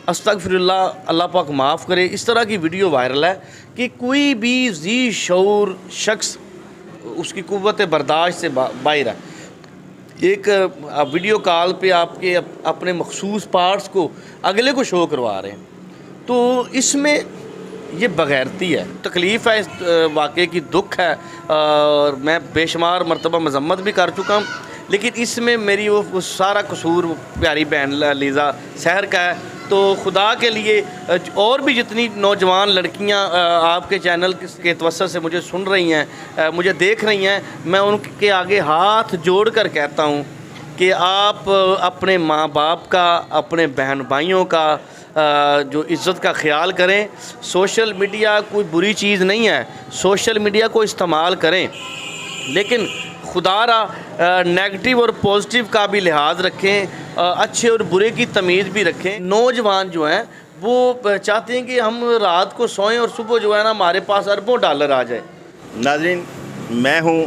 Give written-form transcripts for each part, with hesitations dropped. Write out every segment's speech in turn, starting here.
अस्तगफिरुल्लाह, अल्लाह पाक माफ़ करे, इस तरह की वीडियो वायरल है कि कोई भी ज़ी शऊर शख्स उसकी कुव्वत बर्दाश्त से बाहर है। एक वीडियो कॉल पे आपके अपने मखसूस पार्ट्स को अगले को शो करवा रहे हैं, तो इसमें ये बग़ैरती है, तकलीफ़ है, इस वाक़े की दुख है और मैं बेशुमार मरतबा मज़म्मत भी कर चुका हूँ, लेकिन इसमें मेरी वो सारा कसूर प्यारी बहन लीज़ा सहर का है। तो खुदा के लिए और भी जितनी नौजवान लड़कियां आपके चैनल के तवस्सुत से मुझे सुन रही हैं, मुझे देख रही हैं, मैं उनके आगे हाथ जोड़ कर कहता हूं कि आप अपने माँ बाप का, अपने बहन भाइयों का जो इज़्ज़त का ख्याल करें। सोशल मीडिया कोई बुरी चीज़ नहीं है, सोशल मीडिया को इस्तेमाल करें, लेकिन खुदारा नेगेटिव और पॉजिटिव का भी लिहाज रखें, अच्छे और बुरे की तमीज़ भी रखें। नौजवान जो हैं वो चाहते हैं कि हम रात को सोएं और सुबह जो है ना हमारे पास अरबों डॉलर आ जाए। नाज़रीन, मैं हूँ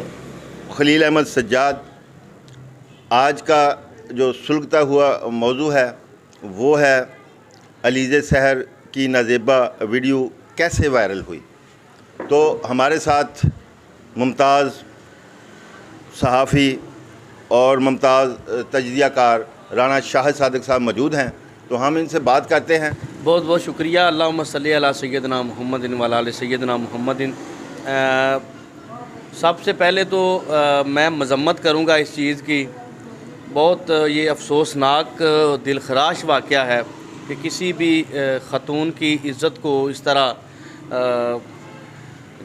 खलील अहमद सज्जाद। आज का जो सुलगता हुआ मौजू है वो है अलीज़ा सहर की नाज़ेबा वीडियो कैसे वायरल हुई। तो हमारे साथ मुमताज़ सहाफ़ी और मुमताज़ तजज़ियाकार राना शाहिद सादिक साहब मौजूद हैं, तो हम इनसे बात करते हैं। बहुत बहुत शुक्रिया। अल्लाहुम्मा सल्ली अला सय्यदना मुहम्मदिन व अला आलि सय्यदना मुहम्मदिन। सबसे पहले तो मैं मज़म्मत करूँगा इस चीज़ की, बहुत ये अफसोसनाक दिलखराश वाक़या है कि किसी भी ख़तून की इज़्ज़त को इस तरह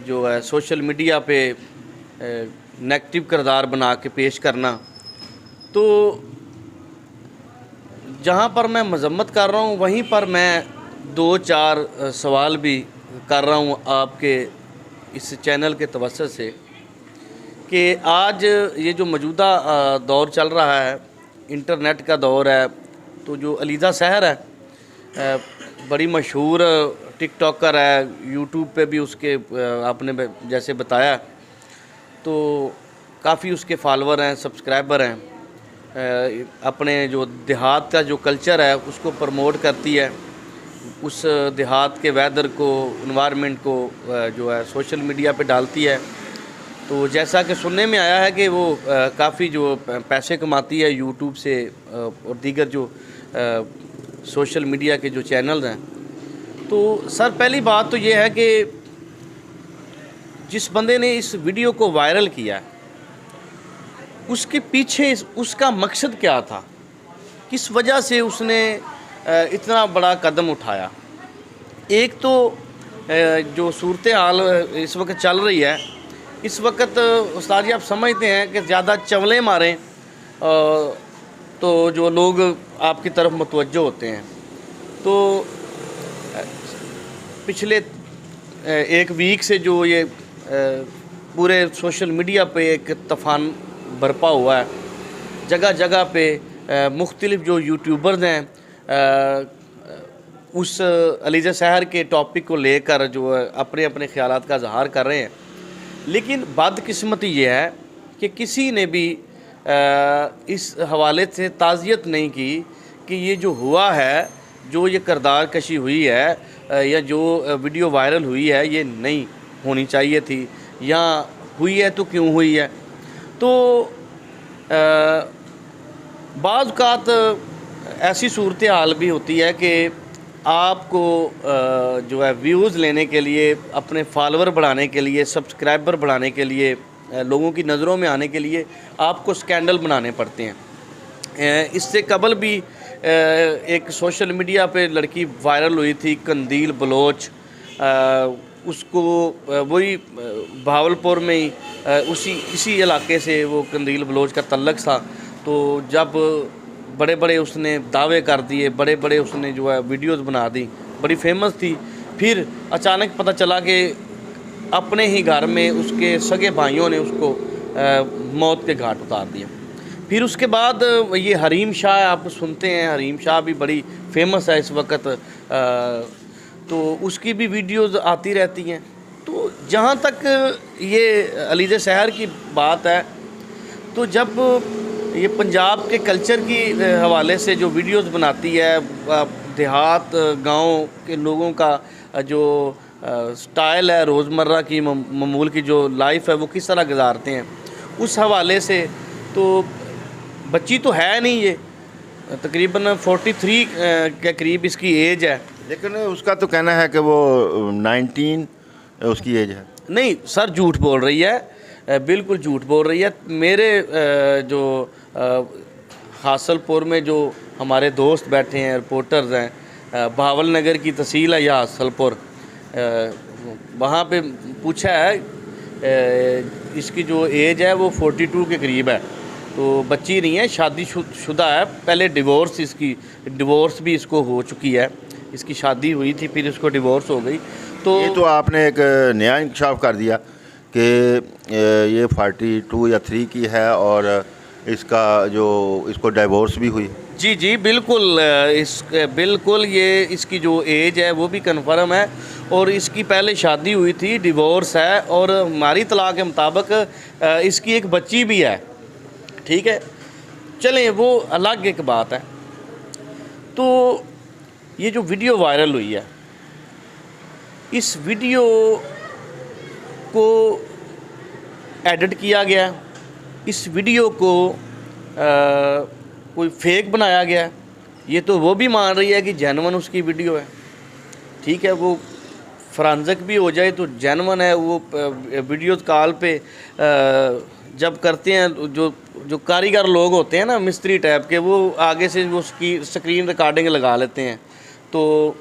जो है सोशल मीडिया पे नेगेटिव किरदार बना के पेश करना। तो जहाँ पर मैं मज़म्मत कर रहा हूँ वहीं पर मैं 2-4 सवाल भी कर रहा हूँ आपके इस चैनल के तवस्सुत से कि आज ये जो मौजूदा दौर चल रहा है, इंटरनेट का दौर है, तो जो अलीज़ा सहर है बड़ी मशहूर टिकटॉकर है, यूट्यूब पे भी उसके आपने जैसे बताया तो काफ़ी उसके फॉलोअर हैं, सब्सक्राइबर हैं। अपने जो देहात का जो कल्चर है उसको प्रमोट करती है, उस देहात के वेदर को, इन्वायरमेंट को जो है सोशल मीडिया पे डालती है। तो जैसा कि सुनने में आया है कि वो काफ़ी जो पैसे कमाती है यूट्यूब से और दीगर जो सोशल मीडिया के जो चैनल्स हैं। तो सर पहली बात तो ये है कि जिस बंदे ने इस वीडियो को वायरल किया उसके पीछे उसका मकसद क्या था, किस वजह से उसने इतना बड़ा कदम उठाया। एक तो जो सूरत हाल इस वक्त चल रही है, इस वक्त उस्ताद जी आप समझते हैं कि ज़्यादा चवलें मारें तो जो लोग आपकी तरफ मुतवज्जो होते हैं। तो पिछले एक वीक से जो ये पूरे सोशल मीडिया पे एक तूफ़ान बरपा हुआ है, जगह जगह पे मुख्तलिफ़ जो यूट्यूबर्स हैं उस अलीज़ा सहर के टॉपिक को लेकर जो अपने अपने ख़यालात का इज़हार कर रहे हैं। लेकिन बदकिस्मती ये है कि किसी ने भी इस हवाले से ताज़ियत नहीं की कि ये जो हुआ है, जो ये किरदार कशी हुई है या जो वीडियो वायरल हुई है, ये नहीं होनी चाहिए थी, या हुई है तो क्यों हुई है। तो बाज़ औक़ात ऐसी सूरत हाल भी होती है कि आपको जो है व्यूज़ लेने के लिए, अपने फॉलोअर बढ़ाने के लिए, सब्सक्राइबर बढ़ाने के लिए, लोगों की नज़रों में आने के लिए आपको स्कैंडल बनाने पड़ते हैं। इससे कबल भी एक सोशल मीडिया पे लड़की वायरल हुई थी, कंदील बलोच, उसको वही बहावलपुर में ही इसी इलाके से वो कंदील बलोच का तल्लक था। तो जब बड़े बड़े उसने दावे कर दिए, बड़े बड़े उसने जो है वीडियोज़ बना दी, बड़ी फेमस थी, फिर अचानक पता चला कि अपने ही घर में उसके सगे भाइयों ने उसको मौत के घाट उतार दिया। फिर उसके बाद ये हरीम शाह आप सुनते हैं, हरीम शाह भी बड़ी फेमस है इस वक्त, तो उसकी भी वीडियोज़ आती रहती हैं। तो जहाँ तक ये अलीज़ा सहर की बात है, तो जब ये पंजाब के कल्चर की हवाले से जो वीडियोज़ बनाती है, देहात गांव के लोगों का जो स्टाइल है, रोज़मर्रा की मामूल की जो लाइफ है वो किस तरह गुजारते हैं, उस हवाले से तो बच्ची तो है नहीं, ये तकरीबन 43 के करीब इसकी एज है। लेकिन उसका तो कहना है कि वो 19 उसकी एज है। नहीं सर, झूठ बोल रही है, बिल्कुल झूठ बोल रही है। मेरे जो हासलपुर में जो हमारे दोस्त बैठे हैं, रिपोर्टर्स हैं, बहावल नगर की तहसील है या हासलपुर, वहाँ पे पूछा है, इसकी जो एज है वो 42 के करीब है। तो बच्ची नहीं है, शादीशुदा है। पहले डिवोर्स भी इसको हो चुकी है। इसकी शादी हुई थी, फिर इसको डिवोर्स हो गई। तो ये तो आपने एक नया इंकशाफ कर दिया कि ये 42 या 3 की है और इसको डिवोर्स भी हुई। जी जी बिल्कुल ये इसकी जो एज है वो भी कन्फर्म है, और इसकी पहले शादी हुई थी, डिवोर्स है, और हमारी तलाक के मुताबिक इसकी एक बच्ची भी है। ठीक है, चलें वो अलग एक बात है। तो ये जो वीडियो वायरल हुई है, इस वीडियो को एडिट किया गया, इस वीडियो को कोई फेक बनाया गया। ये तो वो भी मान रही है कि जेन्युइन उसकी वीडियो है। ठीक है, वो फॉरेंसिक भी हो जाए तो जेन्युइन है। वो वीडियो कॉल पे जब करते हैं, जो कारीगर लोग होते हैं ना, मिस्त्री टाइप के, वो आगे से वो स्क्रीन रिकॉर्डिंग लगा लेते हैं। तो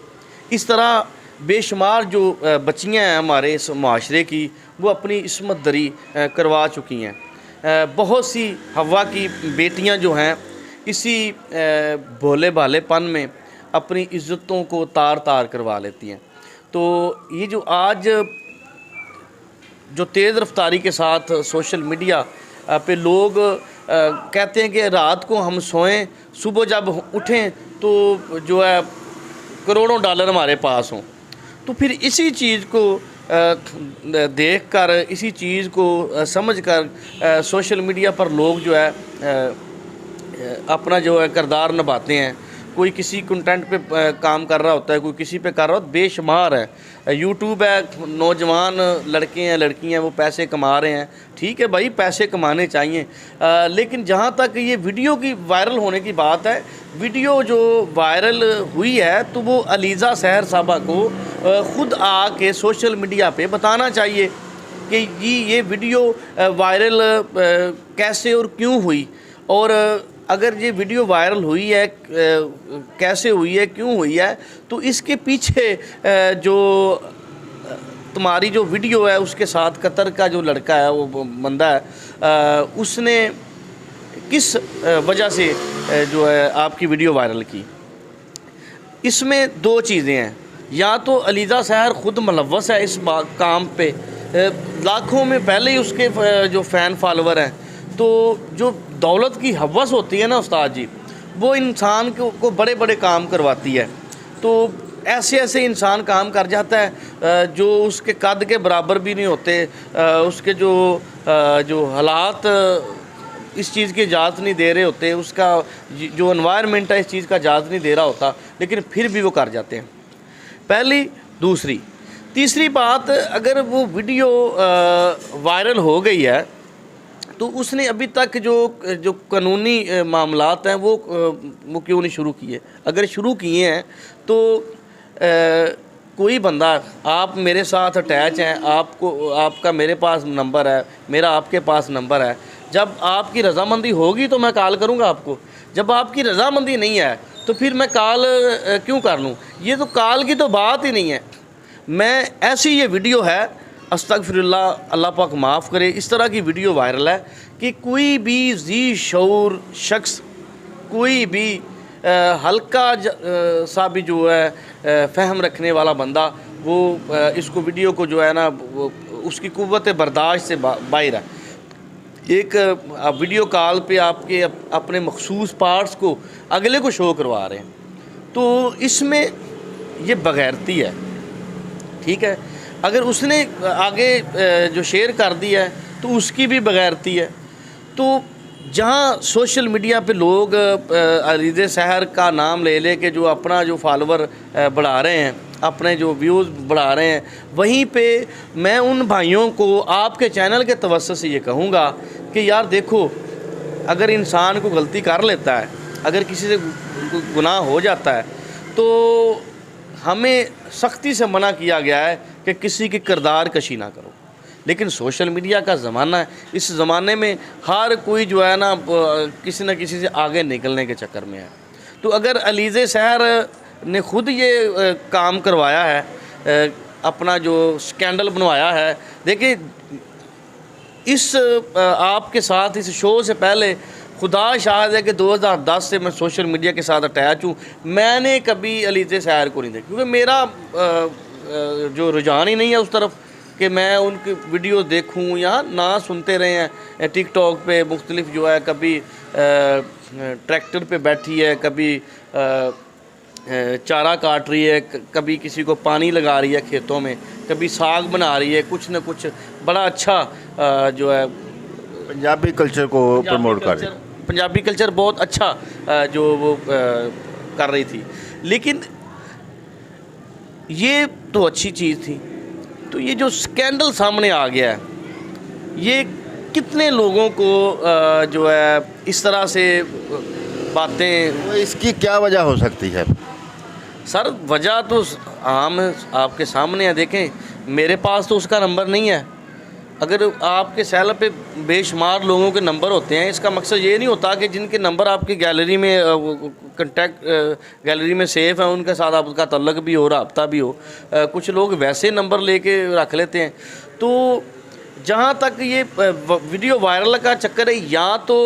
इस तरह बेशुमार जो बच्चियां हैं हमारे इस माशरे की, वो अपनी इस्मत दरी करवा चुकी हैं। बहुत सी हवा की बेटियां जो हैं इसी भोले भालेपन में अपनी इज़्ज़तों को तार तार करवा लेती हैं। तो ये जो आज जो तेज़ रफ्तारी के साथ सोशल मीडिया पे लोग कहते हैं कि रात को हम सोएं, सुबह जब उठें तो जो है करोड़ों डॉलर हमारे पास हों, तो फिर इसी चीज़ को देखकर, इसी चीज़ को समझकर सोशल मीडिया पर लोग जो है अपना जो है किरदार निभाते हैं। कोई किसी कंटेंट पे काम कर रहा होता है, कोई किसी पे कर रहा होता है। बेशुमार है, यूट्यूब है, नौजवान लड़के हैं, लड़कियां हैं, वो पैसे कमा रहे हैं। ठीक है भाई, पैसे कमाने चाहिए, लेकिन जहाँ तक ये वीडियो की वायरल होने की बात है, वीडियो जो वायरल हुई है तो वो अलीज़ा सहर साहबा को ख़ुद आके सोशल मीडिया पे बताना चाहिए कि ये वीडियो वायरल कैसे और क्यों हुई, और अगर ये वीडियो वायरल हुई है, कैसे हुई है, क्यों हुई है, तो इसके पीछे जो तुम्हारी जो वीडियो है उसके साथ कतर का जो लड़का है, वो बंदा है, उसने किस वजह से जो है आपकी वीडियो वायरल की। इसमें दो चीज़ें हैं, या तो अलीज़ा सहर ख़ुद मुलव्वस है इस काम पे, लाखों में पहले ही उसके जो फ़ैन फॉलोवर हैं। तो जो दौलत की हवस होती है ना उस्ताद जी, वो इंसान को बड़े बड़े काम करवाती है। तो ऐसे ऐसे इंसान काम कर जाता है जो उसके कद के बराबर भी नहीं होते, उसके जो हालात इस चीज़ की इजाज़त नहीं दे रहे होते, उसका जो एनवायरनमेंट है इस चीज़ का इजाज़त नहीं दे रहा होता, लेकिन फिर भी वो कर जाते हैं। पहली, दूसरी, तीसरी बात, अगर वो वीडियो वायरल हो गई है तो उसने अभी तक जो कानूनी मामलात हैं वो क्यों नहीं शुरू किए। अगर शुरू किए हैं तो कोई बंदा, आप मेरे साथ अटैच हैं, आपका मेरे पास नंबर है, मेरा आपके पास नंबर है, जब आपकी रज़ामंदी होगी तो मैं कॉल करूँगा आपको। जब आपकी रज़ामंदी नहीं है तो फिर मैं कॉल क्यों कर लूँ। ये तो कॉल की तो बात ही नहीं है। मैं ऐसी ये वीडियो है, अस्तगफिरुल्लाह, अल्लाह पाक माफ़ करे, इस तरह की वीडियो वायरल है कि कोई भी ज़ी शऊर शख्स, कोई भी हल्का सा भी जो है फ़हम रखने वाला बंदा, वो इसको वीडियो को जो है ना, उसकी कुव्वत बर्दाश्त से बाहर है। एक वीडियो कॉल पे आपके अपने मखसूस पार्ट्स को अगले को शो करवा रहे हैं, तो इसमें ये बगैरती है। ठीक है, अगर उसने आगे जो शेयर कर दिया है तो उसकी भी बगैरती है। तो जहाँ सोशल मीडिया पे लोग अलीज़ सहर का नाम ले ले के जो अपना जो फॉलोवर बढ़ा रहे हैं, अपने जो व्यूज़ बढ़ा रहे हैं, वहीं पे मैं उन भाइयों को आपके चैनल के तवज्जुह से ये कहूँगा कि यार देखो, अगर इंसान को गलती कर लेता है, अगर किसी से गुनाह हो जाता है, तो हमें सख्ती से मना किया गया है कि किसी की किरदार कशी ना करो। लेकिन सोशल मीडिया का ज़माना है, इस ज़माने में हर कोई जो है ना किसी न किसी से आगे निकलने के चक्कर में है। तो अगर अलीज़ सहर ने खुद ये काम करवाया है, अपना जो स्कैंडल बनवाया है, देखिए इस आपके साथ इस शो से पहले खुदा शायद है कि 2010 से मैं सोशल मीडिया के साथ अटैच हूँ। मैंने कभी अलीज़ सहर को नहीं देखा, क्योंकि मेरा जो रुझान ही नहीं है उस तरफ कि मैं उनकी वीडियो देखूं या ना सुनते रहे हैं। टिकटॉक पे मुख्तलिफ जो है, कभी ट्रैक्टर पे बैठी है, कभी चारा काट रही है, कभी किसी को पानी लगा रही है खेतों में, कभी साग बना रही है, कुछ न कुछ बड़ा अच्छा जो है पंजाबी कल्चर को प्रमोट कर रही है। पंजाबी कल्चर बहुत अच्छा जो वो कर रही थी। लेकिन ये तो अच्छी चीज़ थी, तो ये जो स्कैंडल सामने आ गया है, ये कितने लोगों को जो है इस तरह से बातें, तो इसकी क्या वजह हो सकती है? सर वजह तो आम आपके सामने है। देखें, मेरे पास तो उसका नंबर नहीं है। अगर आपके सैल पे बेशुमार लोगों के नंबर होते हैं, इसका मकसद ये नहीं होता कि जिनके नंबर आपकी गैलरी में कंटेक्ट गैलरी में सेफ़ है उनके साथ आपका तल्लक भी हो, रब्ता भी हो। कुछ लोग वैसे नंबर लेके रख लेते हैं। तो जहाँ तक ये वीडियो वायरल का चक्कर है, या तो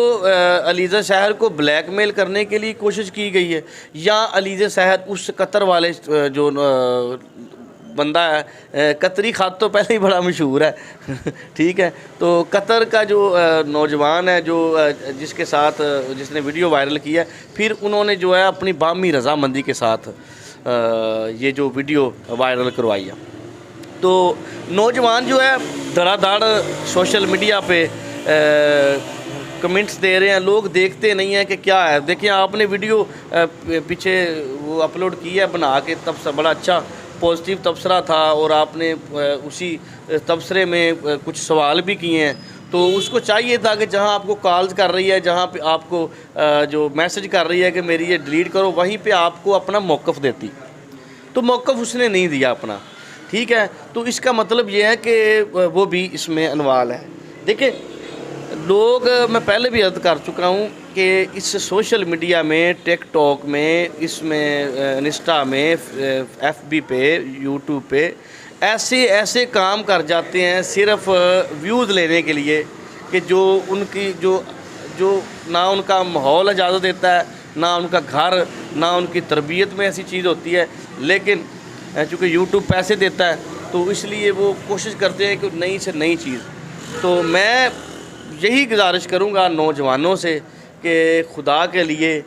अलीज़ सहर को ब्लैकमेल करने के लिए कोशिश की गई है, या अलीज़ सहर उस कतर वाले जो बंदा है, कतरी खात तो पहले ही बड़ा मशहूर है ठीक है, तो कतर का जो नौजवान है जो जिसके साथ जिसने वीडियो वायरल किया है, फिर उन्होंने जो है अपनी बामी रजामंदी के साथ ये जो वीडियो वायरल करवाई है। तो नौजवान जो है धड़ाधड़ सोशल मीडिया पे कमेंट्स दे रहे हैं, लोग देखते नहीं हैं कि क्या है। देखिए, आपने वीडियो पीछे वो अपलोड की है बना के, तब से बड़ा अच्छा पॉजिटिव तबसरा था, और आपने उसी तबसरे में कुछ सवाल भी किए हैं। तो उसको चाहिए था कि जहां आपको कॉल्स कर रही है, जहां पे आपको जो मैसेज कर रही है कि मेरी ये डिलीट करो, वहीं पे आपको अपना मौक़िफ़ देती। तो मौक़िफ़ उसने नहीं दिया अपना, ठीक है। तो इसका मतलब ये है कि वो भी इसमें इन्वॉल्व है। देखिए लोग, मैं पहले भी अर्ज़ कर चुका हूँ कि इस सोशल मीडिया में, टिकटॉक में, इसमें इंस्टा में, FB पे, यूट्यूब पे ऐसे काम कर जाते हैं सिर्फ़ व्यूज़ लेने के लिए, कि जो उनकी जो ना उनका माहौल इजाज़त देता है, ना उनका घर, ना उनकी तरबियत में ऐसी चीज़ होती है। लेकिन चूँकि यूट्यूब पैसे देता है, तो इसलिए वो कोशिश करते हैं कि नई से नई चीज़। तो मैं यही गुजारिश करूँगा नौजवानों से कि खुदा के लिए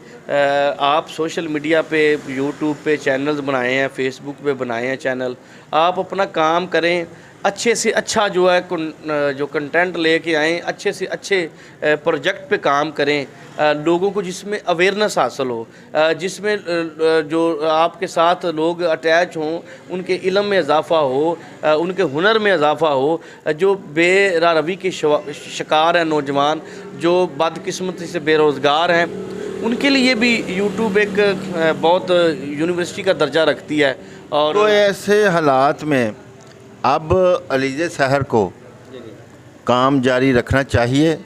आप सोशल मीडिया पे, यूट्यूब पे चैनल्स बनाए हैं, फेसबुक पे बनाए हैं चैनल, आप अपना काम करें, अच्छे से अच्छा जो है जो कंटेंट लेके आएँ, अच्छे से अच्छे प्रोजेक्ट पे काम करें, लोगों को जिसमें अवेयरनेस हासिल हो, जिसमें जो आपके साथ लोग अटैच हों, उनके इल्म में इजाफ़ा हो, उनके हुनर में इजाफ़ा हो। जो बेरारवी के शिकार हैं नौजवान, जो बदकिस्मती से बेरोज़गार हैं, उनके लिए भी यूट्यूब एक बहुत यूनिवर्सिटी का दर्जा रखती है। और तो ऐसे हालात में अब अलीज़ सहर को काम जारी रखना चाहिए?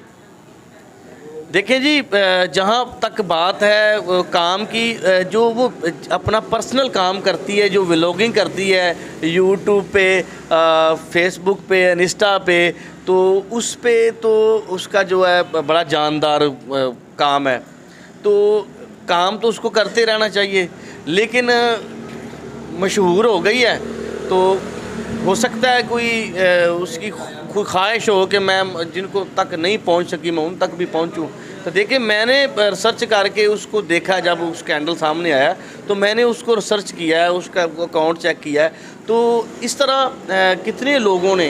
देखिए जी, जहाँ तक बात है वो काम की, जो वो अपना पर्सनल काम करती है, जो व्लॉगिंग करती है यूट्यूब पे, फेसबुक पे, इंस्टा पे, तो उस पे तो उसका जो है बड़ा जानदार काम है। तो काम तो उसको करते रहना चाहिए, लेकिन मशहूर हो गई है तो हो सकता है कोई उसकी कोई ख्वाहिश हो कि मैं जिनको तक नहीं पहुंच सकी मैं उन तक भी पहुंचूं। तो देखिए, मैंने रिसर्च करके उसको देखा, जब वो स्कैंडल सामने आया तो मैंने उसको रिसर्च किया है, उसका अकाउंट चेक किया है। तो इस तरह कितने लोगों ने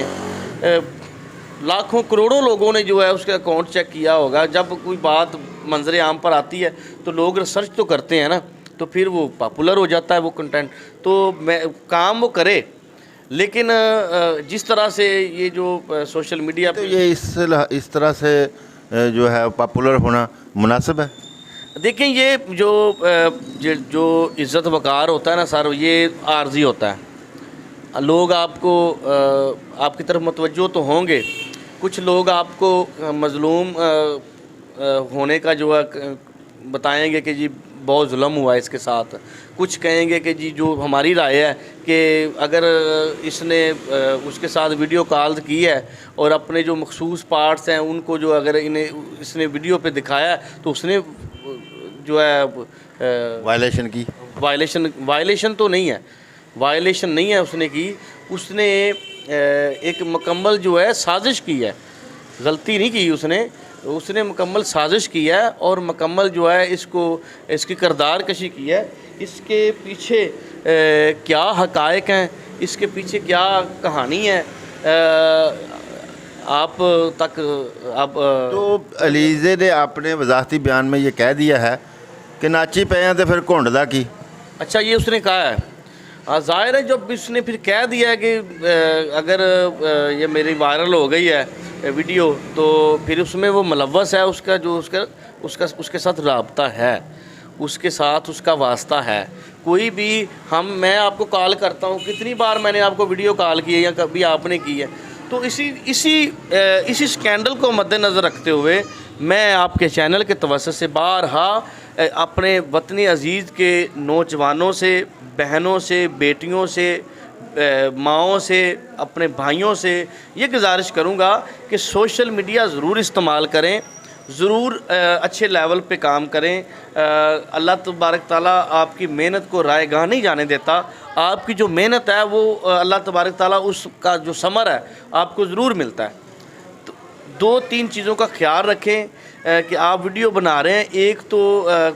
लाखों करोड़ों लोगों ने जो है उसका अकाउंट चेक किया होगा। जब कोई बात मंजर आम पर आती है तो लोग रिसर्च तो करते हैं ना, तो फिर वो पॉपुलर हो जाता है वो कंटेंट। तो मैं काम वो करे, लेकिन जिस तरह से ये जो सोशल मीडिया तो ये इस तरह से जो है पॉपुलर होना मुनासिब है? देखें, ये जो इज़्ज़त वक़ार होता है ना सर, ये आर्जी होता है। लोग आपको आपकी तरफ मुतवज्जो तो होंगे, कुछ लोग आपको मज़लूम होने का जो है बताएंगे कि जी बहुत जुल्म हुआ है इसके साथ। कुछ कहेंगे कि जी जो हमारी राय है कि अगर इसने उसके साथ वीडियो कॉल की है और अपने जो मखसूस पार्ट्स हैं उनको जो अगर इसने वीडियो पे दिखाया तो उसने जो है वायलेशन की। वायलेशन तो नहीं है, वायलेशन नहीं है उसने की। उसने एक मुकम्मल जो है साजिश की है, गलती नहीं की उसने मुकम्मल साजिश की है और मुकम्मल जो है इसकी किरदार कशी की है। इसके पीछे क्या हक़ाइक़ हैं, इसके पीछे क्या कहानी है, आप तक अब तो अलीज़े ने अपने वजाहती बयान में ये कह दिया है कि नाची पे हैं तो फिर घुंडदा की। अच्छा, ये उसने कहा है। ज़ाहिर है जब इसने फिर कह दिया है कि अगर ये मेरी वायरल हो गई है वीडियो, तो फिर उसमें वो मुलव्वस है, उसके साथ राब्ता है, उसके साथ उसका वास्ता है। कोई भी मैं आपको कॉल करता हूँ, कितनी बार मैंने आपको वीडियो कॉल की है या कभी आपने की है, तो इसी स्कैंडल को मद्देनज़र रखते हुए मैं आपके चैनल के तवज्जुह से बारहा अपने वतनी अज़ीज़ के नौजवानों से, बहनों से, बेटियों से, माँओं से, अपने भाइयों से ये गुजारिश करूँगा कि सोशल मीडिया ज़रूर इस्तेमाल करें, ज़रूर अच्छे लेवल पे काम करें। अल्लाह तबारक ताला आपकी मेहनत को रायगाह नहीं जाने देता। आपकी जो मेहनत है वो अल्लाह तबारक ताला उसका जो समर है आपको ज़रूर मिलता है। तो 2-3 चीज़ों का ख्याल रखें कि आप वीडियो बना रहे हैं। एक तो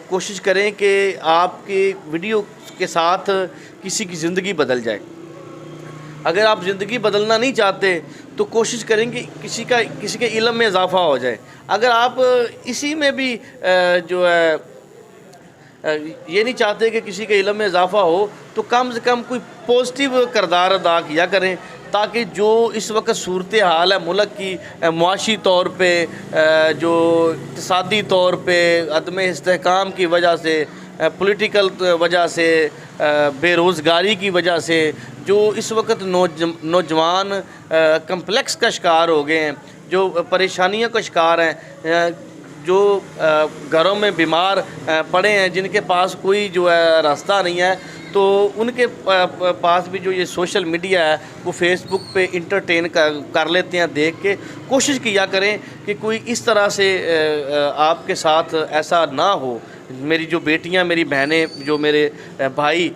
कोशिश करें कि आपके वीडियो के साथ किसी की ज़िंदगी बदल जाए। अगर आप ज़िंदगी बदलना नहीं चाहते तो कोशिश करें कि किसी के इल्म में इजाफ़ा हो जाए। अगर आप इसी में भी जो है ये नहीं चाहते कि किसी के इल्म में इजाफ़ा हो, तो कम से कम कोई पॉजिटिव किरदार अदा किया करें, ताकि जो इस वक्त सूरत हाल है मुल्क की, मुआशी तौर पे, जो इक़्तिसादी तौर पे अदम इस्तेहकाम की वजह से, पॉलिटिकल वजह से, बेरोज़गारी की वजह से जो इस वक्त नौजवान कम्प्लेक्स का शिकार हो गए हैं, जो परेशानियों का शिकार हैं, जो घरों में बीमार पड़े हैं, जिनके पास कोई जो है रास्ता नहीं है, तो उनके पास भी जो ये सोशल मीडिया है वो फेसबुक पे इंटरटेन कर लेते हैं। देख के कोशिश किया करें कि कोई इस तरह से आपके साथ ऐसा ना हो। मेरी जो बेटियां, मेरी बहनें, जो मेरे भाई,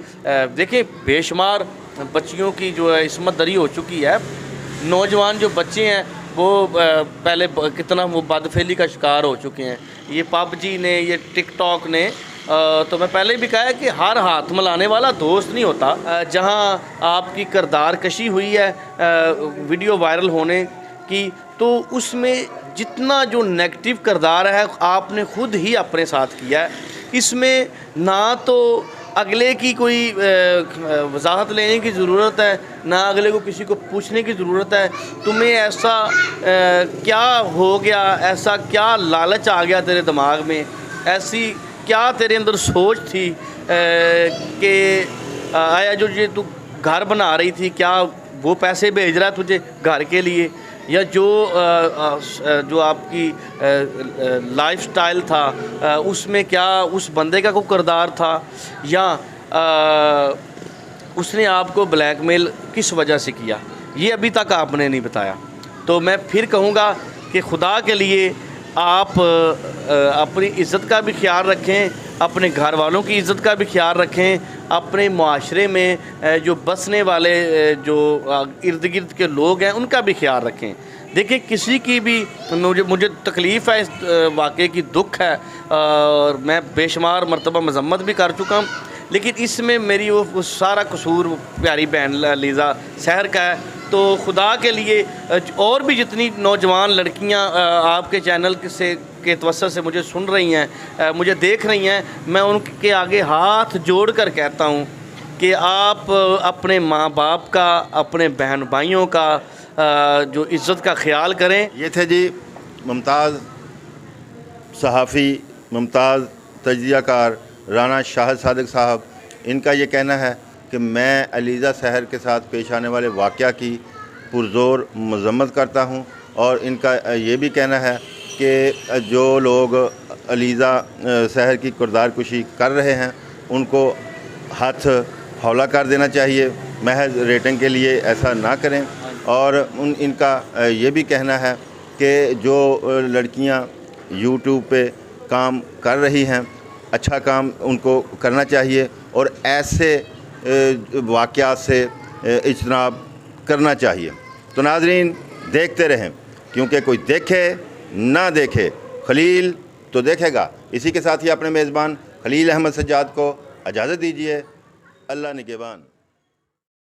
देखें बेशुमार बच्चियों की जो है इस्मत दरी हो चुकी है। नौजवान जो बच्चे हैं वो पहले कितना वो बदफेली का शिकार हो चुके हैं। ये पबजी ने, ये टिकटॉक ने, तो मैं पहले भी कहा है कि हर हाथ मिलाने वाला दोस्त नहीं होता। जहां आपकी किरदार कशी हुई है वीडियो वायरल होने की, तो उसमें जितना जो नेगेटिव किरदार है आपने ख़ुद ही अपने साथ किया है। इसमें ना तो अगले की कोई वजाहत लेने की ज़रूरत है, ना अगले को किसी को पूछने की ज़रूरत है। तुम्हें ऐसा क्या हो गया, ऐसा क्या लालच आ गया तेरे दिमाग में, ऐसी क्या तेरे अंदर सोच थी कि आया जो ये तू घर बना रही थी, क्या वो पैसे भेज रहा है तुझे घर के लिए, या जो आपकी लाइफस्टाइल था उसमें क्या उस बंदे का कोई किरदार था, या उसने आपको ब्लैकमेल किस वजह से किया, ये अभी तक आपने नहीं बताया। तो मैं फिर कहूँगा कि खुदा के लिए आप अपनी इज़्ज़त का भी ख्याल रखें, अपने घर वालों की इज़्ज़त का भी ख्याल रखें, अपने माशरे में जो बसने वाले जो इर्द गिर्द के लोग हैं उनका भी ख्याल रखें। देखिए, किसी की भी मुझे तकलीफ़ है, इस वाक़े की दुख है, और मैं बेशुमार मरतबा मज़म्मत भी कर चुका हूँ, लेकिन इसमें मेरी वो सारा कसूर प्यारी बहन लीज़ा सहर का है। तो खुदा के लिए और भी जितनी नौजवान लड़कियां आपके चैनल के तवस्सुत से मुझे सुन रही हैं, मुझे देख रही हैं, मैं उनके आगे हाथ जोड़ कर कहता हूं कि आप अपने माँ बाप का, अपने बहन भाइयों का जो इज़्ज़त का ख्याल करें। ये थे जी मुमताज़ सहाफ़ी, मुमताज़ तज्ज़ियाकार राना शाहिद सादिक साहब। इनका ये कहना है कि मैं अलीज़ा सहर के साथ पेश आने वाले वाक़या की पुरज़ोर मज़म्मत करता हूँ, और इनका ये भी कहना है कि जो लोग अलीज़ा सहर की किरदार कुशी कर रहे हैं उनको हाथ हौला कर देना चाहिए, महज रेटिंग के लिए ऐसा ना करें। और इनका ये भी कहना है कि जो लड़कियां यूट्यूब पे काम कर रही हैं, अच्छा काम उनको करना चाहिए और ऐसे वाक़यात से इज्तनाब करना चाहिए। तो नाज़रीन, देखते रहें, क्योंकि कोई देखे ना देखे खलील तो देखेगा। इसी के साथ ही अपने मेज़बान खलील अहमद सज्जाद को इजाज़त दीजिए। अल्लाह निगहबान।